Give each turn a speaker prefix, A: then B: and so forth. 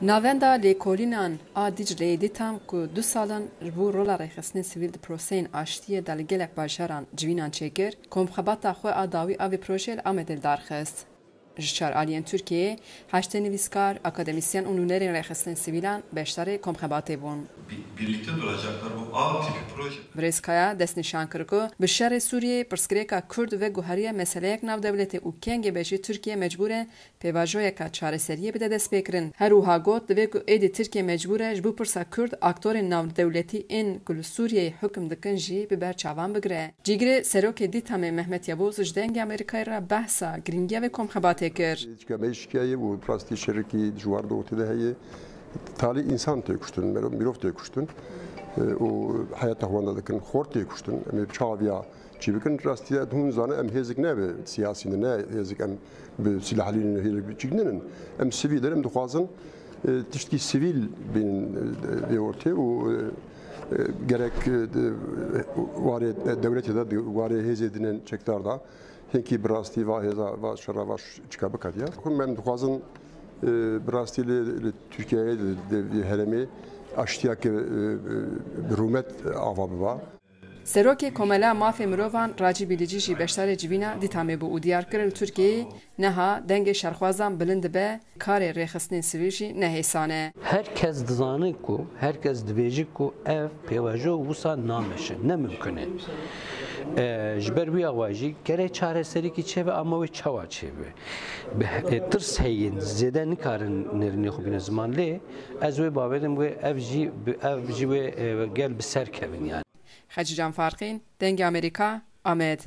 A: Navenda lêkolînan a Dicleyê dîtan ku 2 salan ji bo rola rêxistinê sivîl di proseyên aştiyê de li gelek bajaran civînan çêkir, komxebata xwe a dawî a vê projeyê li Amedê darxist. Ji çar aliyên Tirkiyeyê, heştênivîskar, akademisyen û nûnerên rêxistinên sivîlan beşdarê komxebatê bûn.
B: Birlikte duracaklar bu A tipi proje.
A: Brêskaya destnîşan kir ku bi şerê Sûriyê pirsgirêka Kurd ve guheriya meseleyek navdewletê û kengê bejî Tirkiye mecbûr e pêvajoyeka çareseriyê bide destpêkirin. Her wiha got divê ku êdî Tirkiye mecbûr e ji bo pirsa Kurd aktorên navdewletî ên ku li Sûriyeyê hukm dikin jî bi ber çavan bigire. Cîgirê serokê Dîtamê Mehmet Yavuz ji dengê Amerîkayê re behsa girîngiya vê komxebatê kir.
C: Tali insan tüküştün, mirov tüküştün, o hayat tahvandadıkın xort tüküştün, em çaviya çivikin rastiye hunzane em hezik ne be siyasinde ne hezik em be silahliğini hele çignenin em siviller em duhazın tişki sivil bin ve ortaya o gerek var devlete de var hezedinin çektarda henki brasti va heza va şaravaş çıkabı kadiya. Hem duhazın Brastil'e Türkiye'ye de heremi aştiyak rumet avabı var.
A: Serokê Komela Mafê Mirovan Racî Bilîcî jî beşdarê civîna Dîtamê bû û diyar kir li Tirkiyeyê neha dengê şerxwazan bilind dibe, karê rêxistinên sivîl jî nehêsan e.
D: Herkes dizane ku, herkes dibêjî ku ev pêvajo wisa nameşe, ne mümkün e. Ji ber wî awa jî gerek çareserîkî çêve ama wê çawa çêve. Tirs heyên zêde nikarin nêrînê xwe bîne ziman lê ez wê bawerim wê ev jî wê gel bi ser kevin yani.
A: Xecican Farqîn, Dengê Amerîka, Amed.